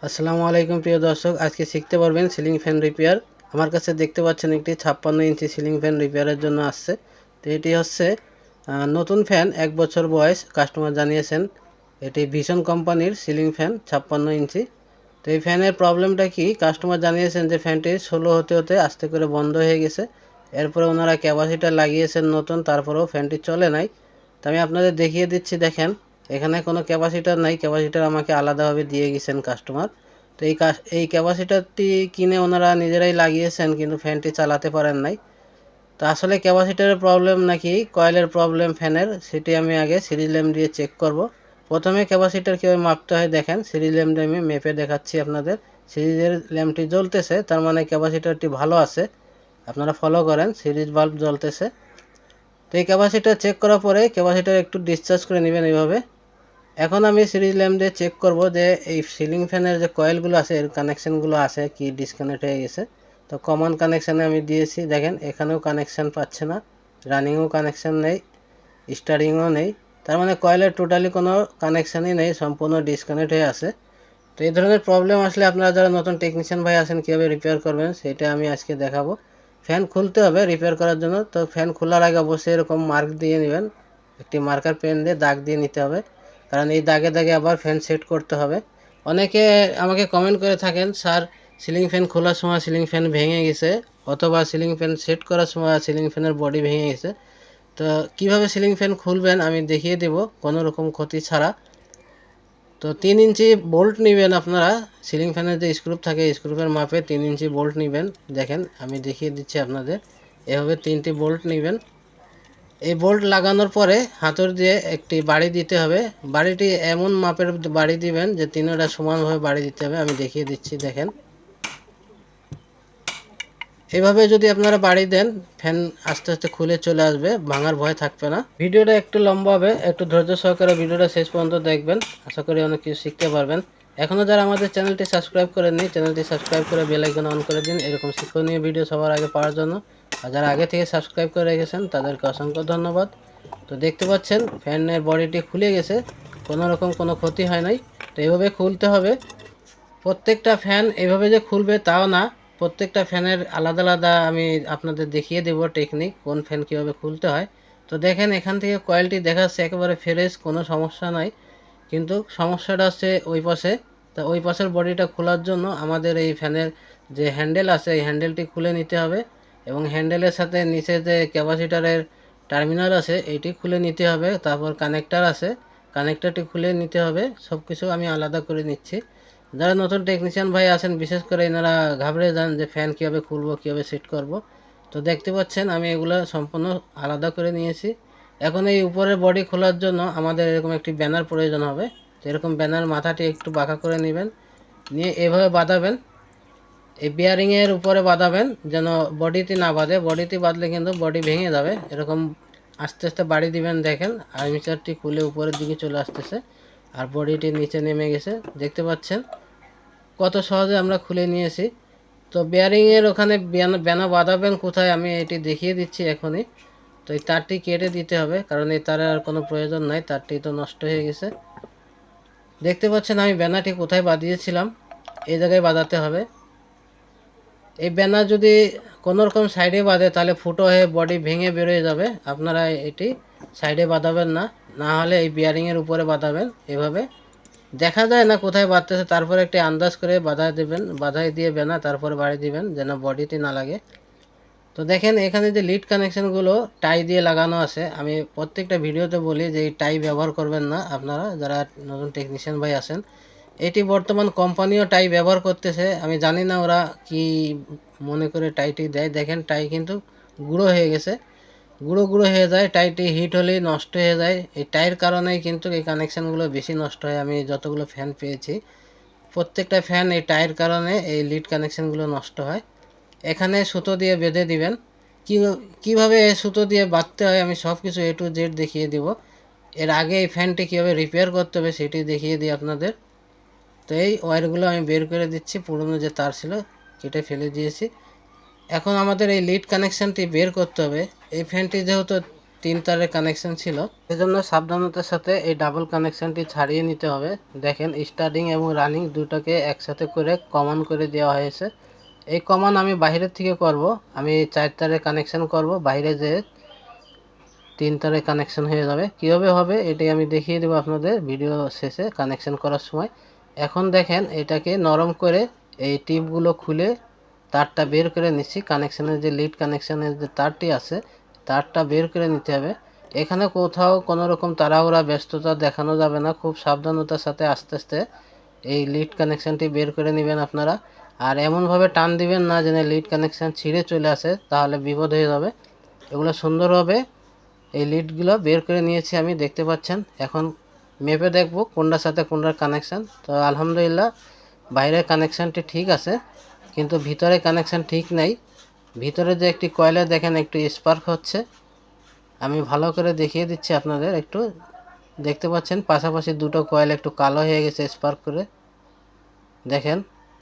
আসসালামু আলাইকুম প্রিয় দর্শক, আজকে শিখতে পারবেন সিলিং ফ্যান রিপেয়ার। আমার কাছে দেখতে পাচ্ছেন একটি 56 ইঞ্চি সিলিং ফ্যান রিপেয়ারের জন্য আসছে। তো এটি হচ্ছে নতুন ফ্যান, 1 বছর বয়স। কাস্টমার জানিয়েছেন এটি ভিশন কোম্পানির সিলিং ফ্যান 56 ইঞ্চি। তো এই ফ্যানের প্রবলেমটা কি, কাস্টমার জানিয়েছেন যে ফ্যানটি স্লো হতে হতে আস্তে করে বন্ধ হয়ে গেছে। এরপরে ওনারা ক্যাপাসিটার লাগিয়েছেন নতুন, তারপরেও ফ্যানটি চলে নাই। তো আমি আপনাদের দেখিয়ে দিচ্ছি, দেখেন এখানে কোনো ক্যাপাসিটার নাই, ক্যাপাসিটার আমাকে আলাদাভাবে দিয়ে গেছেন কাস্টমার। তো এই ক্যাপাসিটারটি কিনে ওনারা নিজেরাই লাগিয়েছেন, কিন্তু ফ্যানটি চালাতে পারেন নাই। তো আসলে ক্যাপাসিটারের প্রবলেম নাকি কয়েলের প্রবলেম ফ্যানের, সেটি আমি আগে সিরিজ ল্যাম্প দিয়ে চেক করব। প্রথমে ক্যাপাসিটার কীভাবে মাপতে হয় দেখেন, সিরিজ ল্যাম্প দিয়ে আমি মেপে দেখাচ্ছি আপনাদের। সিরিজের ল্যাম্পটি জ্বলতেছে, তার মানে ক্যাপাসিটারটি ভালো আছে। আপনারা ফলো করেন, সিরিজ বাল্ব জ্বলতেছে। তো এই ক্যাপাসিটার চেক করার পরে ক্যাপাসিটার একটু ডিসচার্জ করে নেবেন এইভাবে। এখন আমি সিরিজ ল্যাম্প দিয়ে চেক করব যে এই সিলিং ফ্যানের যে কয়েলগুলো আছে এর কানেকশানগুলো আছে কি ডিসকানেক্ট হয়ে গেছে। তো কমন কানেকশানে আমি দিয়েছি, দেখেন এখানেও কানেকশান পাচ্ছে না, রানিংও কানেকশান নেই, স্টারিংও নেই। তার মানে কয়েলের টোটালি কোনো কানেকশানই নেই, সম্পূর্ণ ডিসকানেক্ট হয়ে আছে। তো এই ধরনের প্রবলেম আসলে আপনারা যারা নতুন টেকনিশিয়ান ভাই আছেন কীভাবে রিপেয়ার করবেন সেটা আমি আজকে দেখাবো। ফ্যান খুলতে হবে রিপেয়ার করার জন্য। তো ফ্যান খোলার আগে অবশ্যই এরকম মার্ক দিয়ে নেবেন, একটি মার্কার পেন দিয়ে দাগ দিয়ে নিতে হবে, কারণ এই দাগে দাগে আবার ফ্যান সেট করতে হবে। অনেকে আমাকে কমেন্ট করে থাকেন, স্যার সিলিং ফ্যান খোলার সময় সিলিং ফ্যান ভেঙে গেছে, অথবা সিলিং ফ্যান সেট করার সময় সিলিং ফ্যানের বডি ভেঙে গেছে। তো কিভাবে সিলিং ফ্যান খুলবেন আমি দেখিয়ে দেব কোনো রকম ক্ষতি ছাড়া। তো 3 ইঞ্চি বোল্ট নেবেন আপনারা, সিলিং ফ্যানের যে স্ক্রুপ থাকে স্ক্রুপের মাপে 3 ইঞ্চি বোল্ট নেবেন। দেখেন আমি দেখিয়ে দিচ্ছি আপনাদের, এভাবে 3টি বোল্ট নেবেন। এই বোল্ট লাগানোর পরে হাতুড় দিয়ে একটি বাড়ি দিতে হবে। বাড়িটি এমন মাপের বাড়ি দিবেন যে তিনটা সমানভাবে বাড়ি দিতে হবে। আমি দেখিয়ে দিচ্ছি, দেখেন এভাবে যদি আপনারা বাড়ি দেন ফ্যান আস্তে আস্তে খুলে চলে আসবে, ভাঙার ভয় থাকবে না। ভিডিওটা একটু লম্বা হবে, একটু ধৈর্য সহকারে ভিডিওটা শেষ পর্যন্ত দেখবেন, আশা করি অনেক কিছু শিখতে পারবেন। এখনও যারা আমাদের চ্যানেলটি সাবস্ক্রাইব করেননি চ্যানেলটি সাবস্ক্রাইব করে বেল আইকন অন করে দিন এরকম শিক্ষণীয় ভিডিও সবার আগে পাওয়ার জন্য। আর যারা আগে থেকে সাবস্ক্রাইব করে রেখেছেন তাদেরকে অসংখ্য ধন্যবাদ। তো দেখতে পাচ্ছেন ফ্যানের বডিটি খুলে গেছে, কোনো রকম কোনো ক্ষতি হয় নাই। তো এইভাবে খুলতে হবে। প্রত্যেকটা ফ্যান এভাবে যে খুলবে তাও না, প্রত্যেকটা ফ্যানের আলাদা আলাদা আমি আপনাদের দেখিয়ে দেব টেকনিক, কোন ফ্যান কীভাবে খুলতে হয়। তো দেখেন এখান থেকে কয়েলটি দেখাচ্ছে একেবারে ফ্রেশ, কোনো সমস্যা নাই, কিন্তু সমস্যাটা হচ্ছে ওই পাশে। তা ওই পাশের বডিটা খোলার জন্য আমাদের এই ফ্যানের যে হ্যান্ডেল আছে এই হ্যান্ডেলটি খুলে নিতে হবে, এবং হ্যান্ডেলের সাথে নিচে যে ক্যাপাসিটারের টার্মিনাল আছে এইটি খুলে নিতে হবে। তারপর কানেক্টার আছে, কানেক্টারটি খুলে নিতে হবে। সব কিছু আমি আলাদা করে নিচ্ছি। যারা নতুন টেকনিশিয়ান ভাই আছেন বিশেষ করে এনারা ঘাবড়ে যান যে ফ্যান কীভাবে খুলবো কীভাবে সেট করব। তো দেখতে পাচ্ছেন আমি এগুলো সম্পূর্ণ আলাদা করে নিয়েছি। এখন এই উপরের বডি খোলার জন্য আমাদের এরকম একটি ব্যানার প্রয়োজন হবে। তো এরকম ব্যানার মাথাটি একটু বাঁকা করে নেবেন, নিয়ে এভাবে বাঁধাবেন, এই বিয়ারিংয়ের উপরে বাঁধাবেন যেন বডিতে না বাঁধে। বডিতে বাঁধলে কিন্তু বডি ভেঙে যাবে। এরকম আস্তে আস্তে বাড়ি দিবেন, দেখেন আর্মিচারটি খুলে উপরের দিকে চলে আসতেছে আর বডিটি নিচে নেমে গেছে। দেখতে পাচ্ছেন কত সহজে আমরা খুলে নিয়েছি। তো বিয়ারিংয়ের ওখানে ব্যানা বাঁধাবেন কোথায় আমি এটি দেখিয়ে দিচ্ছি এখনই। তো এই তারটি কেটে দিতে হবে, কারণ এই তারের আর কোনো প্রয়োজন নাই, তারটি তো নষ্ট হয়ে গেছে। দেখতে পাচ্ছেন আমি ব্যানারটি কোথায় বাঁধিয়েছিলাম, এই জায়গায় বাঁধাতে হবে। এই ব্যানার যদি কোনো রকম সাইডে বাঁধে তাহলে ফুটো হয়ে বডি ভেঙে বেরোয় যাবে। আপনারা এটি সাইডে বাঁধাবেন না, না হলে এই বিয়ারিংয়ের উপরে বাঁধাবেন। এভাবে দেখা যায় না কোথায় বাঁধতেছে, তারপরে একটি আন্দাজ করে বাঁধাই দেবেন, বাঁধাই দিয়ে ব্যানার তারপরে বাড়ি দিবেন যেন বডিতে না লাগে। তো দেখেন এখানে যে লিড কানেকশানগুলো টাই দিয়ে লাগানো আছে, আমি প্রত্যেকটা ভিডিওতে বলি যে এই টাই ব্যবহার করবেন না আপনারা যারা নতুন টেকনিশিয়ান ভাই আছেন। এটি বর্তমান কোম্পানিও টাই ব্যবহার করতেছে, আমি জানি না ওরা কি মনে করে টাইটি দেয়। দেখেন টাই কিন্তু গুঁড়ো হয়ে গেছে, গুঁড়ো গুঁড়ো হয়ে যায়, টাইটি হিট হলেই নষ্ট হয়ে যায়। এই টাইয়ের কারণেই কিন্তু এই কানেকশানগুলো বেশি নষ্ট হয়। আমি যতগুলো ফ্যান পেয়েছি প্রত্যেকটা ফ্যান এই টাইয়ের কারণে এই লিড কানেকশানগুলো নষ্ট হয়। এখানে সুতো দিয়ে বেঁধে দিবেন। কীভাবে সুতো দিয়ে বাঁধতে হয় আমি সব কিছু A to Z দেখিয়ে দিব। এর আগে এই ফ্যানটি কীভাবে রিপেয়ার করতে হবে সেটি দেখিয়ে দিই আপনাদের। তো এই ওয়্যারগুলো আমি বের করে দিচ্ছি, পুরনো যে তার ছিল কেটে ফেলে দিয়েছি। এখন আমাদের এই লিড কানেকশানটি বের করতে হবে। এই ফ্যানটি যেহেতু 3 তারের কানেকশন ছিল, এজন্য সাবধানতার সাথে এই ডাবল কানেকশনটি ছাড়িয়ে নিতে হবে। দেখেন স্টার্টিং এবং রানিং দুটোকে একসাথে করে কমন করে দেওয়া হয়েছে। এই কমন আমি বাইরের থেকে করব, আমি 4 তারের কানেকশন করব, বাইরে যে 3 তারের কানেকশন হয়ে যাবে। কীভাবে হবে এটাই আমি দেখিয়ে দেবো আপনাদের ভিডিও শেষে কানেকশন করার সময়। এখন দেখেন এটাকে নরম করে এই টিপগুলো খুলে তারটা বের করে নিচ্ছি। কানেকশানের যে লিড কানেকশানের যে তারটি আছে তারটা বের করে নিতে হবে। এখানে কোথাও কোনো রকম তাড়াহুড়া ব্যস্ততা দেখানো যাবে না, খুব সাবধানতার সাথে আস্তে আস্তে এই লিড কানেকশানটি বের করে নেবেন আপনারা। আর এমনভাবে টান দিবেন না যেন লিড কানেকশান ছিঁড়ে চলে আসে, তাহলে বিপদ হয়ে যাবে। এগুলো সুন্দরভাবে এই লিডগুলো বের করে নিয়েছি আমি, দেখতে পাচ্ছেন। এখন মেপে দেখব কোনটার সাথে কোনটার কানেকশান। তো আলহামদুলিল্লাহ বাইরের কানেকশানটি ঠিক আছে, কিন্তু ভিতরে কানেকশান ঠিক নাই। ভিতরে যে একটি কয়েলে দেখেন একটু স্পার্ক হচ্ছে, আমি ভালো করে দেখিয়ে দিচ্ছি আপনাদের। একটু দেখতে পাচ্ছেন পাশাপাশি দুটো কয়েল একটু কালো হয়ে গেছে স্পার্ক করে, দেখেন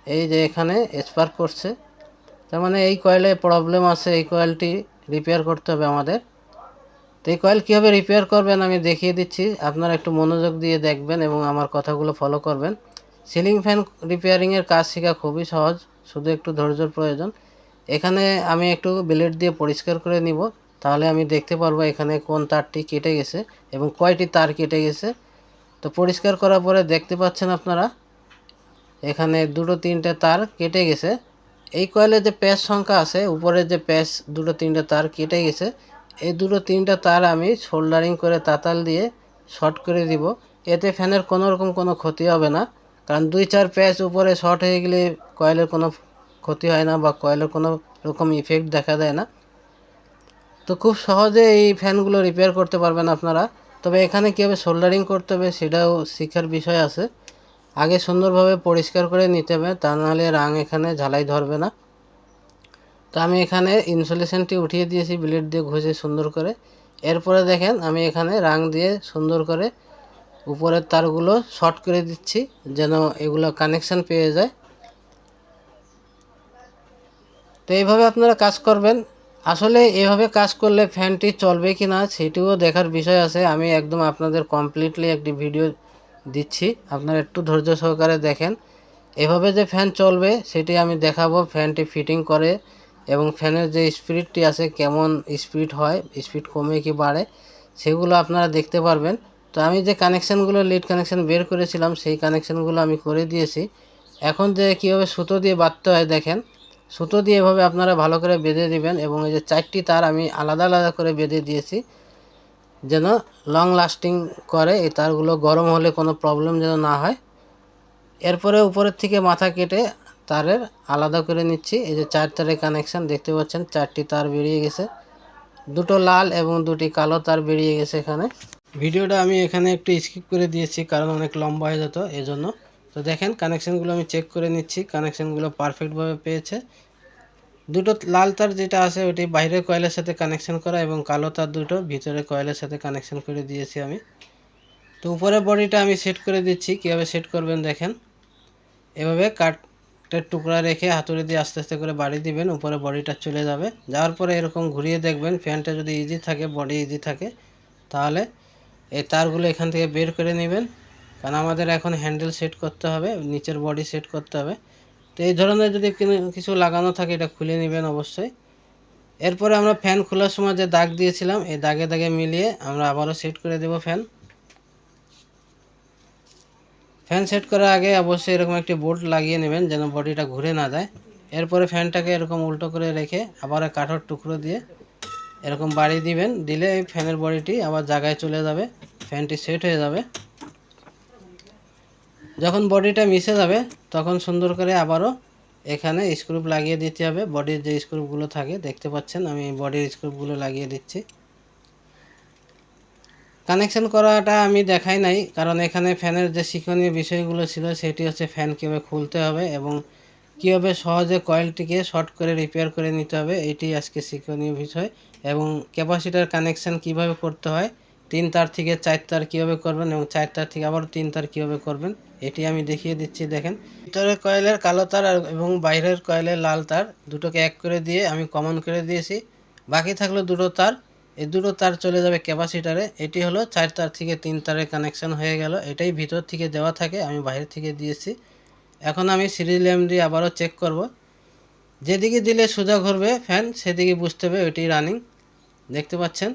এই যে এখানে স্পার্ক করছে, তার মানে এই কয়েলে প্রবলেম আছে, এই কয়েলটি রিপেয়ার করতে হবে আমাদের। তো এই কয়েল কীভাবে রিপেয়ার করবেন আমি দেখিয়ে দিচ্ছি, আপনারা একটু মনোযোগ দিয়ে দেখবেন এবং আমার কথাগুলো ফলো করবেন। সিলিং ফ্যান রিপেয়ারিংয়ের কাজ শেখা খুবই সহজ, শুধু একটু ধৈর্যের প্রয়োজন। এখানে আমি একটু ব্লেড দিয়ে পরিষ্কার করে নিব, তাহলে আমি দেখতে পারবো এখানে কোন তারটি কেটে গেছে এবং কয়টি তার কেটে গেছে। তো পরিষ্কার করার পরে দেখতে পাচ্ছেন আপনারা এখানে দুটো তিনটে তার কেটে গেছে। এই কয়েলে যে প্যাচ সংখ্যা আছে উপরে যে প্যাচ দুটো তিনটে তার কেটে গেছে, এই দুটো তিনটা তার আমি সোল্ডারিং করে তাতাল দিয়ে শর্ট করে দিব। এতে ফ্যানের কোনো রকম কোনো ক্ষতি হবে না, কারণ 2-4 প্যাচ উপরে শর্ট হয়ে গেলে কয়েলের কোনো ক্ষতি হয় না বা কয়েলের কোনো রকম ইফেক্ট দেখা দেয় না। তো খুব সহজে এই ফ্যানগুলো রিপেয়ার করতে পারবেন আপনারা। তবে এখানে কীভাবে সোল্ডারিং করতে হবে সেটাও শেখার বিষয় আছে। আগে সুন্দরভাবে পরিষ্কার করে নিতে হবে, তা নাহলে রাং এখানে ঝালাই ধরবে না। তো আমি এখানে ইনসুলেশনটি উঠিয়ে দিয়েছি ব্লেড দিয়ে ঘষে সুন্দর করে। এরপরে দেখেন আমি এখানে রাং দিয়ে সুন্দর করে উপরের তারগুলো শর্ট করে দিচ্ছি যেন এগুলো কানেকশান পেয়ে যায়। তো এইভাবে আপনারা কাজ করবেন। আসলে এভাবে কাজ করলে ফ্যানটি চলবে কি না সেটিও দেখার বিষয় আছে। আমি একদম আপনাদের কমপ্লিটলি একটি ভিডিও দিচ্ছি, আপনারা একটু ধৈর্য সহকারে দেখেন। এভাবে যে ফ্যান চলবে সেটি আমি দেখাবো, ফ্যানটি ফিটিং করে এবং ফ্যানের যে স্পিডটি আছে কেমন স্পিড হয়, স্পিড কমে কি বাড়ে সেগুলো আপনারা দেখতে পারবেন। তো আমি যে কানেকশানগুলো লিড কানেকশান বের করেছিলাম সেই কানেকশানগুলো আমি করে দিয়েছি। এখন যে কীভাবে সুতো দিয়ে বাঁধতে হয় দেখেন, সুতো দিয়ে এভাবে আপনারা ভালো করে বেঁধে দিবেন এবং এই যে 4টি তার আমি আলাদা আলাদা করে বেঁধে দিয়েছি যেন লং লাস্টিং করে, এই তারগুলো গরম হলে কোনো প্রবলেম যেন না হয়। এরপরে উপরের থেকে মাথা কেটে তারের আলাদা করে নিচ্ছি। এই যে 4 তারের কানেকশান দেখতে পাচ্ছেন, 4টি তার বেরিয়ে গেছে, দুটো লাল এবং দুটি কালো তার বেরিয়ে গেছে এখানে। ভিডিওটা আমি এখানে একটু স্কিপ করে দিয়েছি কারণ অনেক লম্বা হয়ে যেত এজন্য। তো দেখেন কানেকশানগুলো আমি চেক করে নিচ্ছি, কানেকশানগুলো পারফেক্টভাবে পেয়েছে। দুটো লাল তার যেটা আছে ওটি বাইরের কয়েলের সাথে কানেকশান করা এবং কালো তার দুটো ভিতরের কয়েলের সাথে কানেকশান করে দিয়েছি আমি। তো উপরের বডিটা আমি সেট করে দিচ্ছি, কীভাবে সেট করবেন দেখেন। এভাবে কাঠের টুকরা রেখে হাতুড়ি দিয়ে আস্তে আস্তে করে বাড়ি দিবেন, উপরে বডিটা চলে যাবে। যাওয়ার পরে এরকম ঘুরিয়ে দেখবেন ফ্যানটা যদি ইজি থাকে, বডি ইজি থাকে, তাহলে এই তারগুলো এখান থেকে বের করে নেবেন, কারণ আমাদের এখন হ্যান্ডেল সেট করতে হবে, নিচের বডি সেট করতে হবে। তো এই ধরনের যদি কিছু লাগানো থাকে এটা খুলে নেবেন অবশ্যই। এরপরে আমরা ফ্যান খোলার সময় যে দাগ দিয়েছিলাম এই দাগে দাগে মিলিয়ে আমরা আবারও সেট করে দেব ফ্যান। ফ্যান সেট করার আগে অবশ্যই এরকম একটি বোল্ট লাগিয়ে নেবেন যেন বডিটা ঘুরে না যায়। এরপরে ফ্যানটাকে এরকম উল্টো করে রেখে আবার কাঠের টুকরো দিয়ে এরকম বাড়ি দিবেন, দিলে এই ফ্যানের বডিটি আবার জায়গায় চলে যাবে, ফ্যানটি সেট হয়ে যাবে। যখন বডিটা মিশে যাবে তখন সুন্দর করে আবারও এখানে স্ক্রু লাগিয়ে দিতে হবে। বডির যে স্ক্রুগুলো থাকে দেখতে পাচ্ছেন, আমি বডির স্ক্রুগুলো লাগিয়ে দিচ্ছি। কানেকশন করাটা আমি দেখাই নাই কারণ এখানে ফ্যানের যে শিক্ষণীয় বিষয়গুলো ছিল সেটি হচ্ছে ফ্যান কীভাবে খুলতে হবে এবং কীভাবে সহজে কয়েলটিকে শর্ট করে রিপেয়ার করে নিতে হবে, এটি আজকে শিক্ষণীয় বিষয়। এবং ক্যাপাসিটার কানেকশান কিভাবে করতে হয়, 3 তার থেকে 4 তার কীভাবে করবেন এবং 4 তার থেকে আবার 3 তার কীভাবে করবেন এটি আমি দেখিয়ে দিচ্ছি। দেখেন ভিতরের কয়েলের কালো তার এবং বাইরের কয়েলের লাল তার দুটোকে এক করে দিয়ে আমি কমন করে দিয়েছি, বাকি থাকলো দুটো তার। এই দুটো তার চলে যাবে ক্যাপাসিটারে। এটি হলো 4 তার থেকে 3 তারের কানেকশন হয়ে গেল। এটাই ভিতর থেকে দেওয়া থাকে, আমি বাইরে থেকে দিয়েছি। এখন আমি সিরিজ ল্যাম্প দিয়ে আবারও চেক করব। যেদিকে দিলে সোজা ঘুরবে ফ্যান সেদিকে বুঝতে হবে এটি রানিং। দেখতে পাচ্ছেন,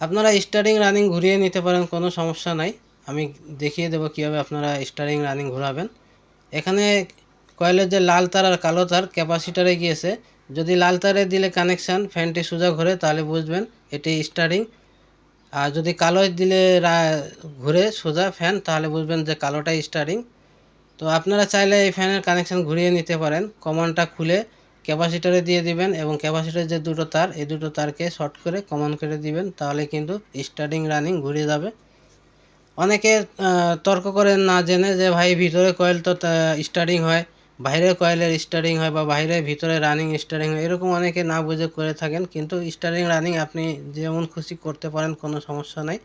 আপনারা স্টারিং রানিং ঘুরিয়ে নিতে পারেন, কোনো সমস্যা নাই। আমি দেখিয়ে দেবো কীভাবে আপনারা স্টারিং রানিং ঘোরাবেন। এখানে কয়েলের যে লাল তার আর কালো তার ক্যাপাসিটারে গিয়েছে। যদি লাল তারে দিলে কানেকশান ফ্যানটি সোজা ঘুরে তাহলে বুঝবেন এটি স্টারিং, আর যদি কালো দিলে ঘুরে সোজা ফ্যান তাহলে বুঝবেন যে কালোটাই স্টারিং। তো আপনারা চাইলে এই ফ্যানের কানেকশান ঘুরিয়ে নিতে পারেন। কমনটা খুলে ক্যাপাসিটারে দিয়ে দিবেন এবং ক্যাপাসিটারের যে দুটো তার, এই দুটো তারকে শর্ট করে কমন করে দিবেন, তাহলে কিন্তু স্টার্টিং রানিং ঘুরে যাবে। অনেকে তর্ক করেন না জেনে যে ভাই ভিতরে কয়েল তো স্টার্টিং হয়, বাইরের কয়েলের স্টার্টিং হয়, বা বাইরে ভিতরে রানিং স্টার্টিং হয়, এরকম অনেকে না বুঝে করে থাকেন। কিন্তু স্টার্টিং রানিং আপনি যেমন খুশি করতে পারেন, কোনো সমস্যা নাই।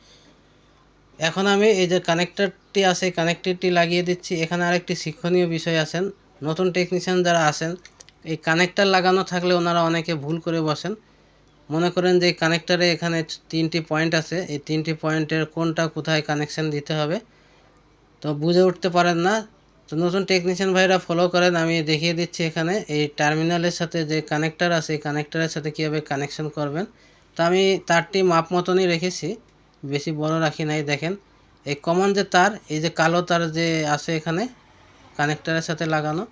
এখন আমি এই যে কানেক্টরটি আছে কানেক্টরটি লাগিয়ে দিচ্ছি। এখানে আরেকটি শিক্ষণীয় বিষয় আছেন, নতুন টেকনিশিয়ান যারা আছেন, এই কানেক্টর লাগানো থাকলে ওনারা অনেকে ভুল করে বসেন। মনে করেন যে কানেক্টরে এখানে 3টি পয়েন্ট আছে, এই 3টি পয়েন্টের কোনটা কোথায় কানেকশান দিতে হবে তো বুঝে উঠতে পারেন না। তো নতুন টেকনিশিয়ান ভাইরা ফলো করেন, আমি দেখিয়ে দিচ্ছি। এখানে এই টার্মিনালের সাথে যে কানেক্টর আছে এই কানেক্টরের সাথে কীভাবে কানেকশান করবেন। তো আমি তারটি মাপ মতনই রেখেছি, বেশি বড় রাখি নাই। দেখেন এই কমন যে তার, এই যে কালো তার যে আছে এখানে কানেক্টরের সাথে লাগানো,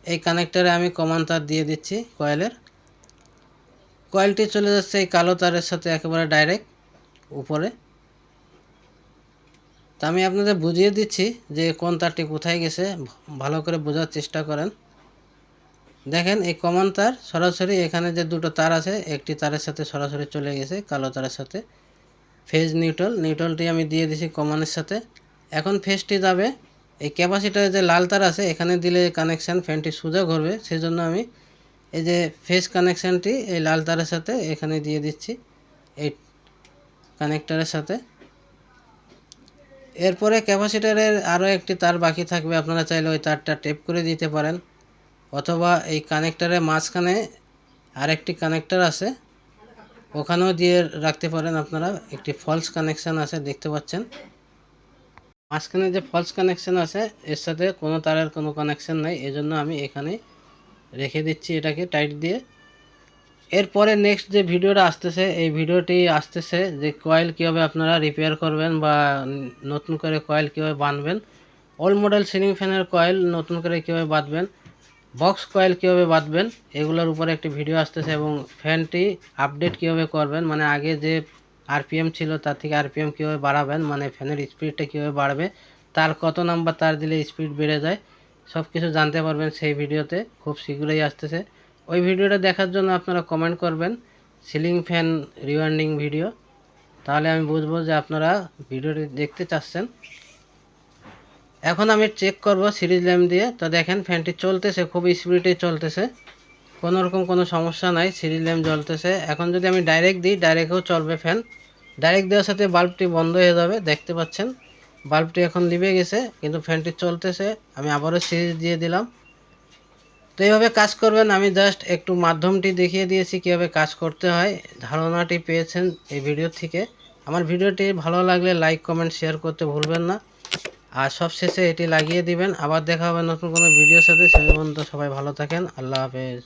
এই কানেক্টরে আমি কমন তার দিয়ে দিচ্ছি কয়েলের। কয়েলটি চলে যাচ্ছে এই কালো তারের সাথে একেবারে ডাইরেক্ট উপরে। তা আমি আপনাদের বুঝিয়ে দিচ্ছি যে কোন তারটি কোথায় গেছে, ভালো করে বোঝার চেষ্টা করেন। দেখেন এই কমন তার সরাসরি এখানে যে দুটো তার আছে, একটি তারের সাথে সরাসরি চলে গেছে কালো তারের সাথে। ফেজ নিউট্রালটি আমি দিয়ে দিছি কমনের সাথে। এখন ফেজটি যাবে এই ক্যাপাসিটারে যে লাল তার আছে, এখানে দিলে কানেকশান ফ্যানটি সোজা ঘুরবে, সেজন্য আমি এই যে ফেজ কানেকশানটি এই লাল তারের সাথে এখানে দিয়ে দিচ্ছি এই কানেক্টরের সাথে। এরপরে ক্যাপাসিটারের আরও একটি তার বাকি থাকবে, আপনারা চাইলে ওই তারটা টেপ করে দিতে পারেন, অথবা এই কানেক্টরের মাঝখানে আরেকটি কানেক্টর আছে ওখানেও দিয়ে রাখতে পারেন আপনারা। একটি ফলস কানেকশান আছে দেখতে পাচ্ছেন, মাঝখানে যে ফলস কানেকশান আছে এর সাথে কোনো তারের কোনো কানেকশান নাই, এজন্য আমি এখানে রেখে দিচ্ছি এটাকে টাইট দিয়ে। এরপরে নেক্সট যে ভিডিওটা আসতেছে, এই ভিডিওটি আসতেছে যে কয়েল কীভাবে আপনারা রিপেয়ার করবেন বা নতুন করে কয়েল কীভাবে বাঁধবেন, ওল্ড মডেল সিলিং ফ্যানের কয়েল নতুন করে কীভাবে বাঁধবেন, বক্স কয়েল কীভাবে বাঁধবেন, এগুলোর উপরে একটি ভিডিও আসতেছে। এবং ফ্যানটি আপডেট কীভাবে করবেন, মানে আগে যে আরপিএম ছিল তার থেকে আরপিএম কীভাবে বাড়াবেন, মানে ফ্যানের স্পিডটা কীভাবে বাড়বে, তার কত নাম্বার তার দিলে স্পিড বেড়ে যায়, সব কিছু জানতে পারবেন সেই ভিডিওতে, খুব শীঘ্রই আসতেছে। ওই ভিডিওটা দেখার জন্য আপনারা কমেন্ট করবেন সিলিং ফ্যান রিওয়ার্ডিং ভিডিও, তাহলে আমি বুঝবো যে আপনারা ভিডিওটি দেখতে চাচ্ছেন। এখন আমি চেক করব সিরিজ ল্যাম্প দিয়ে। তো দেখেন ফ্যানটি চলতেছে, খুব স্পিডে চলতেছে, কোনো রকম কোনো সমস্যা নাই, সিরিজ ল্যাম্প জ্বলতেছে। এখন যদি আমি ডাইরেক্ট দিই, ডাইরেক্টও চলবে ফ্যান। ডাইরেক্ট দেওয়ার সাথে বাল্বটি বন্ধ হয়ে যাবে, দেখতে পাচ্ছেন বাল্বটি এখন লিভে গেছে, কিন্তু ফ্যানটি চলতেছে। আমি আবারও সিরিজ দিয়ে দিলাম। তো এইভাবে কাজ করবেন। আমি জাস্ট একটু মাধ্যমটি দেখিয়ে দিয়েছি কীভাবে কাজ করতে হয়, ধারণাটি পেয়েছেন এই ভিডিও থেকে। আমার ভিডিওটি ভালো লাগলে লাইক কমেন্ট শেয়ার করতে ভুলবেন না, আর সবশেষে এটি লাগিয়ে দিবেন। আবার দেখা হবে নতুন কোনো ভিডিওর সাথে, সে পর্যন্ত সবাই ভালো থাকেন। আল্লাহ হাফেজ।